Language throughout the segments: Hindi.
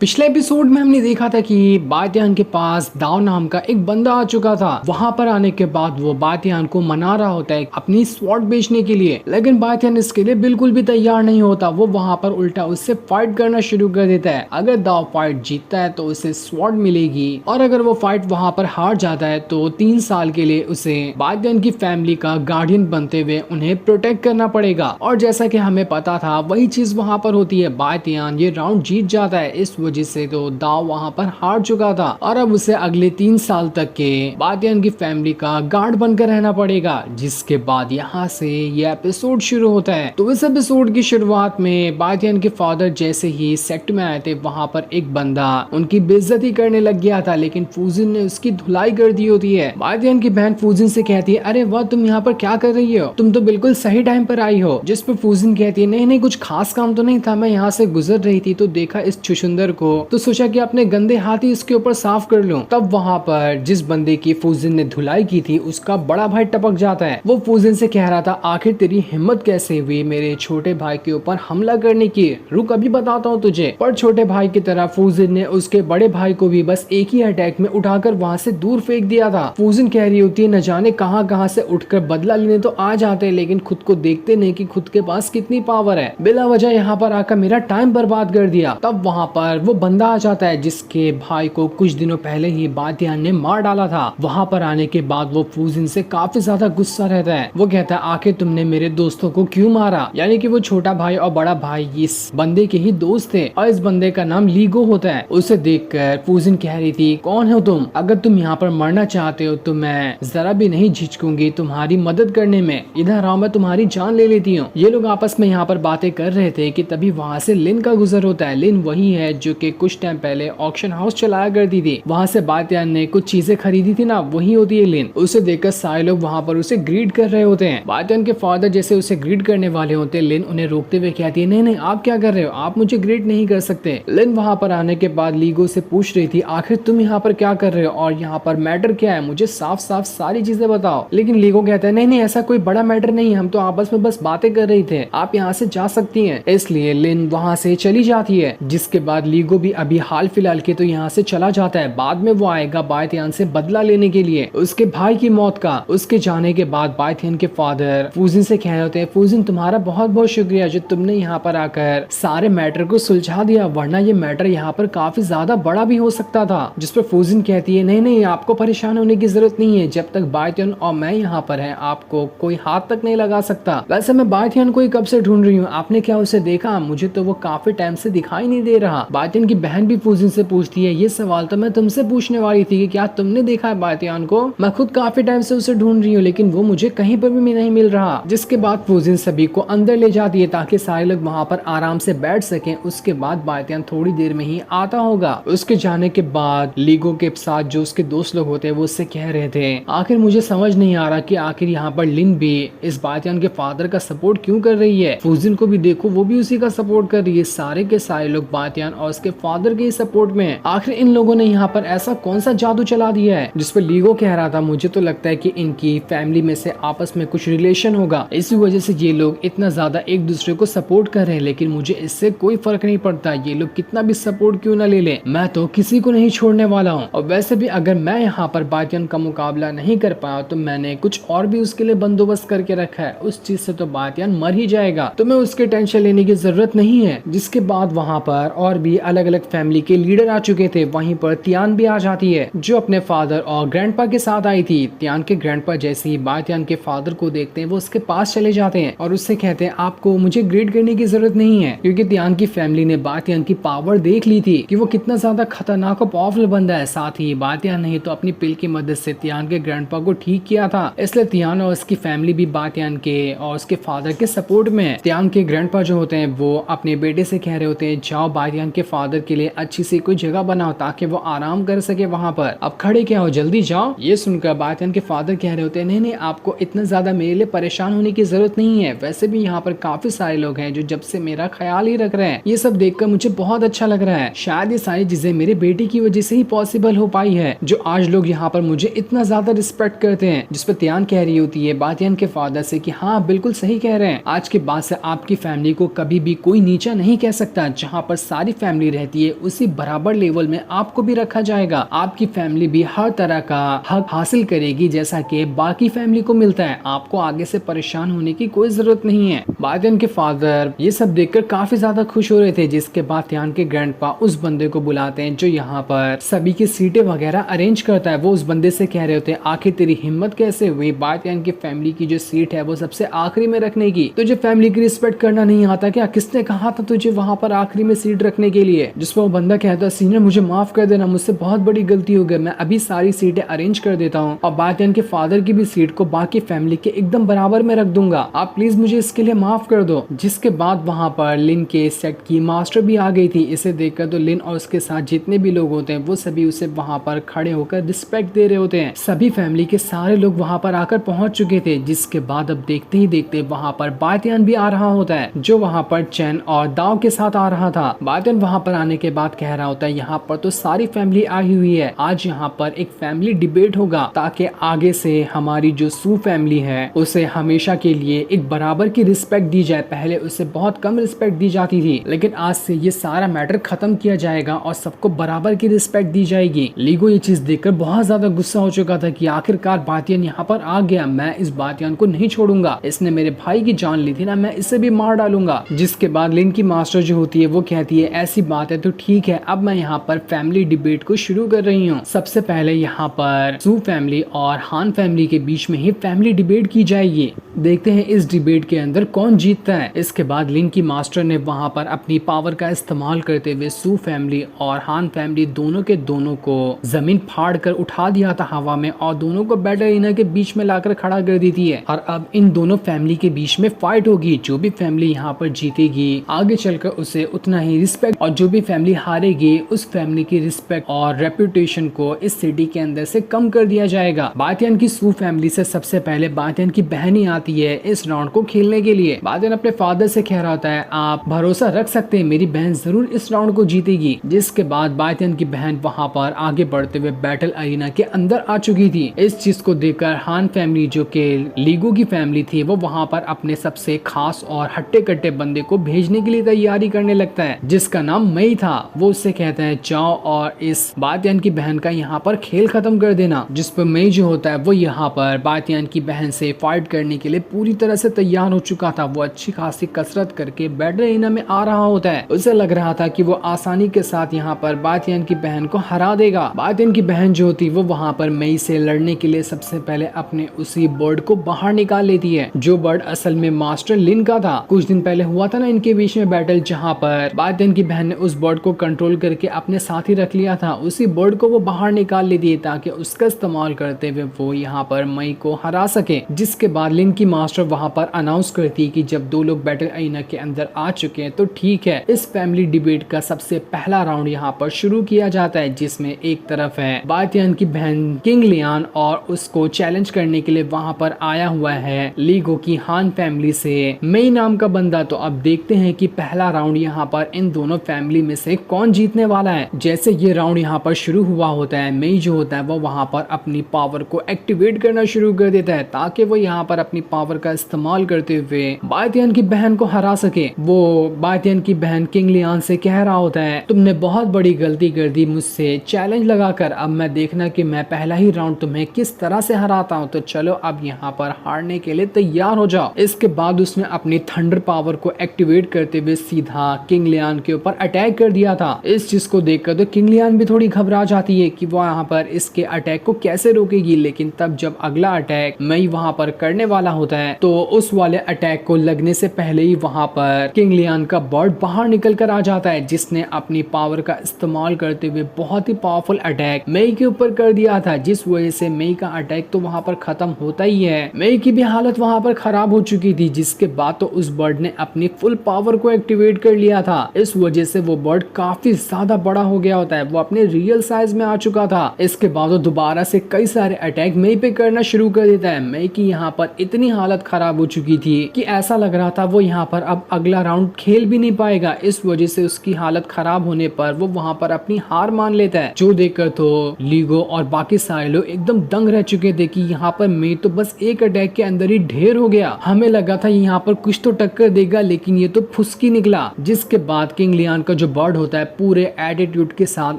पिछले एपिसोड में हमने देखा था कि बातियान के पास दाव नाम का एक बंदा आ चुका था। वहां पर आने के बाद वो बातियान को मना रहा होता है अपनी स्वॉर्ड बेचने के लिए, लेकिन बातियान इसके लिए बिल्कुल भी तैयार नहीं होता। वो वहां पर उल्टा उससे फाइट करना शुरू कर देता है। अगर दाव फाइट जीतता है तो उसे स्वॉर्ड मिलेगी और अगर वो फाइट वहां पर हार जाता है तो 3 साल के लिए उसे बातियान की फैमिली का गार्डियन बनते हुए उन्हें प्रोटेक्ट करना पड़ेगा। और जैसा कि हमें पता था वही चीज वहां पर होती है। बातियान ये राउंड जीत जाता है, इस वजह से तो दाव वहां पर हार चुका था और अब उसे अगले 3 साल तक के बातियान की फैमिली का गार्ड बनकर रहना पड़ेगा। जिसके बाद यहाँ से ये एपिसोड शुरू होता है। तो इस एपिसोड की शुरुआत में बातियान के फादर जैसे ही सेक्ट में आए थे वहां पर एक बंदा उनकी बेइज्जती करने लग गया था, लेकिन फूजिन ने उसकी धुलाई कर दी होती है। बातियान की बहन फूजिन से कहती है, अरे वाह, तुम यहाँ पर क्या कर रही हो? तुम तो बिल्कुल सही टाइम पर आई हो। जिस पर फूजिन कहती है, नहीं नहीं, कुछ खास काम तो नहीं था, मैं यहाँ से गुजर रही थी तो देखा इस छुछुंदर को, तो सोचा कि अपने गंदे हाथ ही इसके ऊपर साफ कर लूं। तब वहां पर जिस बंदे की फूजिन ने धुलाई की थी उसका बड़ा भाई टपक जाता है। वो फूजिन से कह रहा था, आखिर तेरी हिम्मत कैसे हुई मेरे छोटे भाई के ऊपर हमला करने की? रुक, अभी बताता हूँ तुझे। पर छोटे भाई की तरह फूजिन ने उसके बड़े भाई को भी बस एक ही अटैक में उठाकर वहाँ से दूर फेंक दिया था। फूजिन कह रही होती है, न जाने कहाँ से उठकर बदला लेने तो आ जाते हैं, लेकिन खुद को देखते नहीं कि खुद के पास कितनी पावर है। बिला वजह यहाँ पर आकर मेरा टाइम बर्बाद कर दिया। तब वहाँ पर वो बंदा आ जाता है जिसके भाई को कुछ दिनों पहले ही बातियान ने मार डाला था। वहाँ पर आने के बाद वो फूजिन से काफी ज्यादा गुस्सा रहता है। वो कहता है, आखिर तुमने मेरे दोस्तों को क्यों मारा? यानी कि वो छोटा भाई और बड़ा भाई इस बंदे के ही दोस्त थे और इस बंदे का नाम लीगो होता है। उसे देखकर फूजिन कह रही थी, कौन हो तुम? अगर तुम यहाँ पर मरना चाहते हो तो मैं जरा भी नहीं झिझकूंगी तुम्हारी मदद करने में। इधर आओ, मैं तुम्हारी जान ले लेती हूँ। ये लोग आपस में यहाँ पर बातें कर रहे थे कि तभी वहाँ से लिन का गुजर होता है। लिन वही है जो कि कुछ टाइम पहले ऑक्शन हाउस चलाया करती थी। वहाँ से बातियान ने कुछ चीजें खरीदी थी ना, वही होती है लिन। उसे देखकर सारे लोग वहाँ पर उसे ग्रीट कर रहे होते हैं। बातियान के फादर जैसे उसे ग्रीट करने वाले होते हैं, लिन उन्हें रोकते हुए कहती है, नहीं नहीं, आप क्या कर रहे हो? आप मुझे ग्रीट नहीं कर सकते। लिन वहाँ पर आने के बाद लीगो से पूछ रही थी, आखिर तुम यहाँ पर क्या कर रहे हो और यहाँ पर मैटर क्या है? मुझे साफ साफ सारी चीजें बताओ। लेकिन लीगो कहता है, नहीं नहीं, ऐसा कोई बड़ा मैटर नहीं है, हम तो आपस में बस बातें कर रहे थे, आप यहाँ से जा सकती हैं। इसलिए लिन वहाँ से चली जाती है। जिसके बाद लीगो भी अभी हाल फिलहाल के तो यहाँ से चला जाता है। बाद में वो आएगा बातियान से बदला लेने के लिए उसके भाई की मौत का। उसके जाने के बाद बातियान के फादर फूजिन से कह रहे होते हैं, फूजिन तुम्हारा बहुत बहुत शुक्रिया जो तुमने यहाँ पर आकर सारे मैटर को सुलझा दिया, वरना ये मैटर यहाँ पर काफी ज्यादा बड़ा भी हो सकता था। जिस पर फूजिन कहती है, नहीं नहीं, आपको परेशान होने की जरूरत नहीं है, जब तक बातियान और मैं यहाँ पर है आपको कोई हाथ तक नहीं लगा सकता। वैसे मैं बातियान को कब से ढूंढ रही हूँ, आपने क्या उसे देखा? मुझे तो वो काफी टाइम से दिखाई नहीं दे रहा। बातियान की बहन भी फूजिन से पूछती है, ये सवाल तो मैं तुमसे पूछने वाली थी कि क्या तुमने देखा है बातियान को? मैं खुद काफी टाइम से उसे ढूंढ रही हूँ लेकिन वो मुझे कहीं पर भी नहीं मिल रहा। जिसके बाद फूजिन सभी को अंदर ले जाती है ताकि सारे लोग वहाँ पर आराम से बैठ सकें। उसके बाद बातियान थोड़ी देर में ही आता होगा। उसके जाने के बाद लीगो के साथ जो उसके दोस्त लोग होते हैं वो उससे कह रहे थे, आखिर मुझे समझ नहीं आ रहा कि आखिर यहाँ पर लिन भी इस बातियान के फादर का सपोर्ट क्यों कर रही है। फूजिन को भी देखो, वो भी उसी का सपोर्ट कर रही है। सारे के सारे लोग बातियान और उसके फादर के सपोर्ट में। आखिर इन लोगों ने यहाँ पर ऐसा कौन सा जादू चला दिया है? जिस पर लीगो कह रहा था, मुझे तो लगता है कि इनकी फैमिली में से आपस में कुछ रिलेशन होगा, इसी वजह से ये लोग इतना ज्यादा एक दूसरे को सपोर्ट कर रहे हैं। लेकिन मुझे इससे कोई फर्क नहीं पड़ता, ये लोग कितना भी सपोर्ट क्यों ना ले लें, मैं तो किसी को नहीं छोड़ने वाला हूँ। और वैसे भी अगर मैं यहाँ पर बातियान का मुकाबला नहीं कर पाया तो मैंने कुछ और भी उसके लिए बंदोबस्त करके रखा है, उस चीज से तो बातियान मर ही जाएगा, तो मैं उसके टेंशन लेने की जरूरत नहीं है। जिसके बाद वहाँ पर और भी अलग अलग फैमिली के लीडर आ चुके थे। वहीं पर तियान भी आ जाती है जो अपने फादर और ग्रैंडपा के साथ आई थी। तियान के ग्रैंडपा जैसे ही बातियान के फादर को देखते हैं वो उसके पास चले जाते हैं और उससे कहते हैं, आपको मुझे ग्रेट करने की जरूरत नहीं है, क्योंकि तियान की फैमिली ने बातियान की पावर देख ली थी कि वो कितना ज्यादा खतरनाक और पावरफुल बंदा है। साथ ही बातियान नहीं तो अपनी पिल की मदद से तियान के ग्रैंडपा को ठीक किया था। इसलिए तियान और उसकी फैमिली भी बातियान के और उसके फादर के सपोर्ट में। तियान के ग्रैंडपा जो होते हैं वो अपने बेटे से कह रहे होते हैं, जाओ बातियान के फादर के लिए अच्छी सी कोई जगह बनाओ ताकि वो आराम कर सके वहाँ पर, अब खड़े क्या हो, जल्दी जाओ। ये सुनकर बातियान के फादर कह रहे होते हैं, नहीं नहीं, आपको इतना ज्यादा मेरे लिए परेशान होने की जरूरत नहीं है, वैसे भी यहाँ पर काफी सारे लोग हैं जो जब से मेरा ख्याल ही रख रहे हैं। ये सब देखकर मुझे बहुत अच्छा लग रहा है, शायद ये सारी चीजें मेरे बेटे की वजह से ही पॉसिबल हो पाई है, जो आज लोग यहाँ पर मुझे इतना ज्यादा रिस्पेक्ट करते हैं। जिस पर तियान कह रही होती है बातियान के फादर से कि हाँ बिल्कुल सही कह रहे हैं, आज के बाद से आपकी फैमिली को कभी भी कोई नीचा नहीं कह सकता। जहाँ पर सारी फैमिली फैमिली रहती है उसी बराबर लेवल में आपको भी रखा जाएगा। आपकी फैमिली भी हर तरह का हक हासिल करेगी जैसा कि बाकी फैमिली को मिलता है। आपको आगे से परेशान होने की कोई जरूरत नहीं है। बातियान के फादर ये सब देखकर काफी ज्यादा खुश हो रहे थे, जिसके बाद बातियान के ग्रैंडपा उस बंदे को बुलाते हैं जो यहाँ पर सभी की सीटें वगैरह अरेंज करता है। वो उस बंदे से कह रहे होते हैं, आखिर तेरी हिम्मत कैसे हुई बातियान की फैमिली की जो सीट है वो सबसे आखिरी में रखने की? तुझे फैमिली की रिस्पेक्ट करना नहीं आता क्या? किसने कहा था तुझे वहां पर आखिरी में सीट रखने के लिए? जिसमें वो बंदा कहता है, सीनियर मुझे माफ कर देना, मुझसे बहुत बड़ी गलती हो गई, मैं अभी सारी सीटें अरेंज कर देता हूँ और बातियान के फादर की भी सीट को बाकी फैमिली के एकदम बराबर में रख दूंगा, आप प्लीज मुझे इसके लिए माफ कर दो। जिसके बाद वहां पर लिन के सेट की मास्टर भी आ गई थी। इसे देखकर तो लिन और उसके साथ जितने भी लोग होते हैं वो सभी उसे वहां पर खड़े होकर रिस्पेक्ट दे रहे होते हैं। सभी फैमिली के सारे लोग वहां पर आकर पहुंच चुके थे। जिसके बाद अब देखते ही देखते वहां पर बातियान भी आ रहा होता है, जो वहां पर चैन और दाव के साथ आ रहा था। बातियान वहां पर आने के बाद कह रहा होता है, यहाँ पर तो सारी फैमिली आई हुई है, आज यहाँ पर एक फैमिली डिबेट होगा ताकि आगे से हमारी जो सू फैमिली है उसे हमेशा के लिए एक बराबर की रिस्पेक्ट दी जाए। पहले उसे बहुत कम रिस्पेक्ट दी जाती थी, लेकिन आज से ये सारा मैटर खत्म किया जाएगा और सबको बराबर की रिस्पेक्ट दी जाएगी। लीगो ये चीज देखकर बहुत ज्यादा गुस्सा हो चुका था कि आखिरकार बातियान यहाँ पर आ गया, मैं इस बातियान को नहीं छोड़ूंगा, इसने मेरे भाई की जान ली थी ना, मैं इसे भी मार डालूंगा। जिसके बाद लिन की मास्टर जो होती है वो कहती है, ऐसी बात है तो ठीक है, अब मैं यहाँ पर फैमिली डिबेट को शुरू कर रही हूँ। सबसे पहले यहाँ पर सू फैमिली और हान फैमिली के बीच में ही फैमिली डिबेट की जाएगी। देखते हैं इस डिबेट के अंदर कौन जीतता है। इसके बाद लिन की मास्टर ने वहां पर अपनी पावर का इस्तेमाल करते हुए सू फैमिली और हान फैमिली दोनों के दोनों को जमीन फाड़ कर उठा दिया था हवा में और दोनों को बैटल एरिना के बीच में लाकर खड़ा कर देती है। और अब इन दोनों फैमिली के बीच में फाइट होगी। जो भी फैमिली यहाँ पर जीतेगी आगे चलकर उसे उतना ही रिस्पेक्ट, और जो भी फैमिली हारेगी उस फैमिली की रिस्पेक्ट और रेपुटेशन को इस सिटी के अंदर से कम कर दिया जाएगा। बातियान की सू फैमिली से सबसे पहले बातियान की बहन ही आती है इस राउंड को खेलने के लिए। बातियान अपने फादर से कह रहा होता है, आप भरोसा रख सकते हैं मेरी बहन जरूर इस राउंड को जीतेगी। जिसके बाद बातियान की बहन वहां पर आगे बढ़ते हुए बैटल अरीना के अंदर आ चुकी थी। इस चीज को देखकर हान फैमिली जो कि लीगो की फैमिली थी वो वहां पर अपने सबसे खास और हट्टे कट्टे बंदे को भेजने के लिए तैयारी करने लगता है, जिसका नाम मई था। वो उससे कहता है, जाओ और इस बातियान की बहन का यहाँ पर खेल खत्म कर देना। जिस पर मई जो होता है वो यहाँ पर बातियान की बहन से फाइट करने के लिए पूरी तरह से तैयार हो चुका था। वो अच्छी खासी कसरत करके बैटल एरिना में आ रहा होता है। उसे लग रहा था कि वो आसानी के साथ यहाँ पर बातियान की बहन को हरा देगा। बातियान की बहन जो होती वो वहाँ पर मई से लड़ने के लिए सबसे पहले अपने उसी बर्ड को बाहर निकाल लेती है, जो बर्ड असल में मास्टर लिन का था। कुछ दिन पहले हुआ था ना इनके बीच में बैटल, जहाँ पर बातियान की बहन ने उस बर्ड को कंट्रोल करके अपने साथ ही रख लिया था। उसी बर्ड को वो बाहर निकाल लेती है ताकि उसका इस्तेमाल करते हुए वो यहाँ पर मई को हरा सके। जिसके बाद लिन की मास्टर वहाँ पर अनाउंस करती है कि जब दो लोग बैटल अरीना के अंदर आ चुके हैं तो ठीक है, इस फैमिली डिबेट का सबसे पहला राउंड यहाँ पर शुरू किया जाता है, जिसमें एक तरफ है बातियान की बहन किंग लियान और उसको चैलेंज करने के लिए वहाँ पर आया हुआ है लीगो की हान फैमिली से मई नाम का बंदा। तो अब देखते हैं कि पहला राउंड यहाँ पर इन दोनों फैमिली में से कौन जीतने वाला है। जैसे ये राउंड यहाँ पर शुरू हुआ होता है, मई जो होता है वो वहाँ पर अपनी पावर को एक्टिवेट करना शुरू कर देता है ताकि वो यहाँ पर अपनी पावर का इस्तेमाल करते हुए बातियान की बहन को हरा सके। वो बातियान की बहन किंग लियान से कह रहा होता है, तुमने बहुत बड़ी गलती कर दी मुझसे चैलेंज लगाकर, अब मैं देखना कि मैं पहला ही राउंड तुम्हें किस तरह से हराता हूँ। तो चलो अब यहाँ पर हारने के लिए तैयार हो जाओ। इसके बाद उसने अपनी थंडर पावर को एक्टिवेट करते हुए सीधा किंग लियान के ऊपर अटैक कर दिया था। इस चीज को देखकर तो किंग लियान भी थोड़ी घबरा जाती है कि वो यहाँ पर इसके अटैक को कैसे रोकेगी। लेकिन तब जब अगला अटैक मई वहाँ पर करने वाला होता है तो उस वाले अटैक को लगने से पहले ही वहाँ पर किंग लियान का बर्ड बाहर निकल कर आ जाता है, जिसने अपनी पावर का इस्तेमाल करते हुए बहुत ही पावरफुल अटैक मई के ऊपर कर दिया था, जिस वजह से मई का अटैक तो वहाँ पर खत्म होता ही है। मई की भी हालत वहाँ पर खराब हो चुकी थी। जिसके बाद तो उस बर्ड ने अपनी फुल पावर को एक्टिवेट कर लिया था। इस वजह से वो बर्ड काफी ज्यादा बड़ा हो गया होता है, वो अपने रियल साइज में आ चुका था। इसके बाद वो दोबारा से कई सारे अटैक मई पे करना शुरू कर देता है। मई की यहाँ पर इतनी इतनी हालत खराब हो चुकी थी कि ऐसा लग रहा था वो यहाँ पर अब अगला राउंड खेल भी नहीं पाएगा। इस वजह से उसकी हालत खराब होने पर वो वहाँ पर अपनी हार मान लेता है, जो देखकर तो लीगो और बाकी सारे लोग एकदम दंग रह चुके थे कि यहाँ पर मैं तो बस एक अटैक के अंदर ही ढेर हो गया। हमें लगा था यहाँ पर कुछ तो टक्कर देगा, लेकिन ये तो फुसकी निकला। जिसके बाद किंग लियान का जो बर्ड होता है पूरे एटीट्यूड के साथ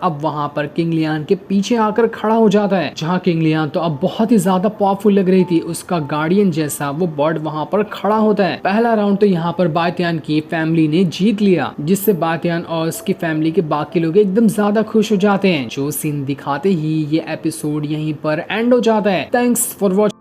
अब वहां पर किंग लियान के पीछे आकर खड़ा हो जाता है, जहां किंग लियान तो अब बहुत ही ज्यादा पावरफुल लग रही थी। उसका गार्डियन जैसा वो बर्ड वहां पर खड़ा होता है। पहला राउंड तो यहाँ पर बातियान की फैमिली ने जीत लिया, जिससे बातियान और उसकी फैमिली के बाकी लोग एकदम ज्यादा खुश हो जाते हैं। जो सीन दिखाते ही ये एपिसोड यहीं पर एंड हो जाता है। Thanks for watching.